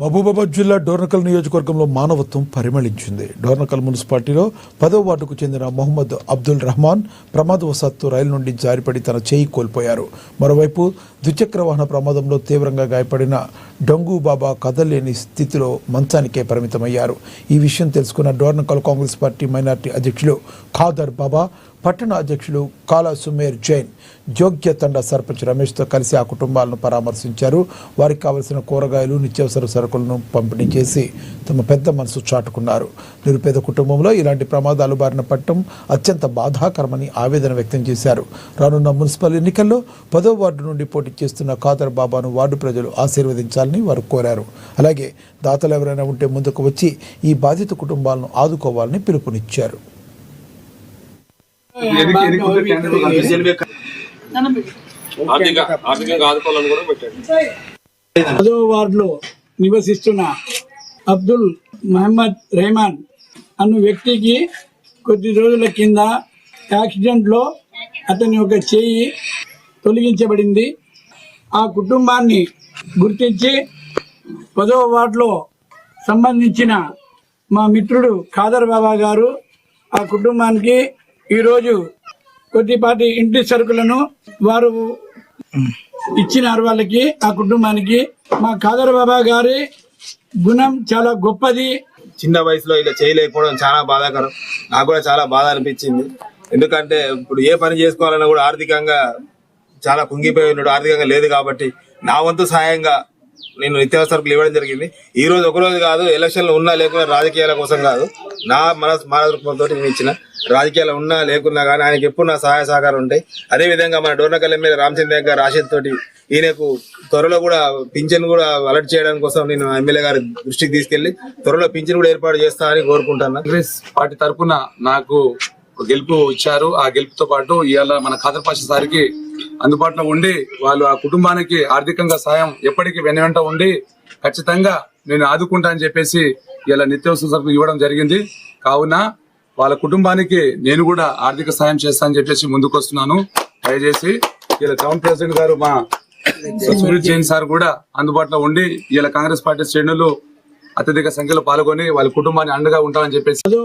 మహబూబాబాద్ జిల్లా డోర్నకల్ నియోజకవర్గంలో మానవత్వం పరిమళించింది. డోర్నకల్ మున్సిపాలిటీలో 10వ వార్డుకు చెందిన మొహమ్మద్ అబ్దుల్ రహమాన్ ప్రమాదవశాత్తు రైలు నుండి జారిపడి తన చేయి కోల్పోయారు. మరోవైపు ద్విచక్ర వాహన ప్రమాదంలో తీవ్రంగా గాయపడిన డొంగు బాబా కదలేని స్థితిలో మంచానికే పరిమితమయ్యారు. ఈ విషయం తెలుసుకున్న డోర్నకల్ కాంగ్రెస్ పార్టీ మైనార్టీ అధ్యక్షులు ఖాదర్ బాబా, పట్టణ అధ్యక్షులు కాలా సుమేర్ జైన్, జోగ్య తండా సర్పంచ్ రమేష్తో కలిసి ఆ కుటుంబాలను పరామర్శించారు. వారికి కావలసిన కూరగాయలు, నిత్యావసర సరుకులను పంపిణీ చేసి తమ పెద్ద మనసు చాటుకున్నారు. నిరుపేద కుటుంబంలో ఇలాంటి ప్రమాదాలు బారిన పడటం అత్యంత బాధాకరమని ఆవేదన వ్యక్తం చేశారు. రానున్న మున్సిపల్ ఎన్నికల్లో 10వ వార్డు నుండి పోటీ చేస్తున్న ఖాదర్ బాబాను వార్డు ప్రజలు ఆశీర్వదించాలని వారు కోరారు. అలాగే దాతలు ఎవరైనా ఉంటే ముందుకు వచ్చి ఈ బాధిత కుటుంబాలను ఆదుకోవాలని పిలుపునిచ్చారు. 10వ వార్డులో నివసిస్తున్న అబ్దుల్ మహమ్మద్ రెహమాన్ అన్న వ్యక్తికి కొద్ది రోజుల కింద యాక్సిడెంట్లో అతని ఒక చేయి తొలగించబడింది. ఆ కుటుంబాన్ని గుర్తించి 10వ వార్డులో సంబంధించిన మా మిత్రుడు ఖాదర్ బాబా గారు ఆ కుటుంబానికి ఈరోజు కొద్దిపాటి ఇంటి సరుకులను వారు ఇచ్చినారు. వాళ్ళకి ఆ కుటుంబానికి మా ఖాదర్ బాబా గారి గుణం చాలా గొప్పది. చిన్న వయసులో ఇలా చేయలేకపోవడం చాలా బాధాకరం. నాకు కూడా చాలా బాధ అనిపించింది. ఎందుకంటే ఇప్పుడు ఏ పని చేసుకోవాలన్నా కూడా ఆర్థికంగా చాలా కుంగిపోయి ఉన్నాడు. ఆర్థికంగా లేదు కాబట్టి నా వంతు సహాయంగా నేను నిత్యావసరకులు ఇవ్వడం జరిగింది. ఈ రోజు ఒకరోజు కాదు, ఎలక్షన్లు ఉన్నా లేకున్నా రాజకీయాల కోసం కాదు, నా మనస్ఫూర్తితో నేను ఇచ్చిన. రాజకీయాలు ఉన్నా లేకున్నా కానీ ఆయనకి ఎప్పుడు నా సహాయ సహకారం ఉంటాయి. అదేవిధంగా మన డోర్నకల్ ఎమ్మెల్యే రామచంద్ర గారి ఆశయం తోటి ఈయనకు త్వరలో కూడా పింఛన్ కూడా అలర్ట్ చేయడం కోసం నేను ఎమ్మెల్యే గారి దృష్టికి తీసుకెళ్లి త్వరలో పింఛన్ కూడా ఏర్పాటు చేస్తానని కోరుకుంటున్నాను. కాంగ్రెస్ పార్టీ తరఫున నాకు గెలుపు ఇచ్చారు. ఆ గెలుపుతో పాటు ఇవాళ మన ఖాదర్ పాషా సార్కి అందుబాటులో ఉండి వాళ్ళు ఆ కుటుంబానికి ఆర్థికంగా సాయం ఎప్పటికీ వెనువెంట ఉండి ఖచ్చితంగా నేను ఆదుకుంటా అని చెప్పేసి ఇలా నిత్యావసర సరుకులు ఇవ్వడం జరిగింది. కావున వాళ్ళ కుటుంబానికి నేను కూడా ఆర్థిక సాయం చేస్తానని చెప్పేసి ముందుకు వస్తున్నాను. దయచేసి ఇలా టౌన్ ప్రెసిడెంట్ గారు మా సుమిత్ జైన్ సార్ కూడా అందుబాటులో ఉండి ఇలా కాంగ్రెస్ పార్టీ శ్రేణులు అత్యధిక సంఖ్యలో పాల్గొని వాళ్ళ కుటుంబాన్ని అండగా ఉంటామని చెప్పేసి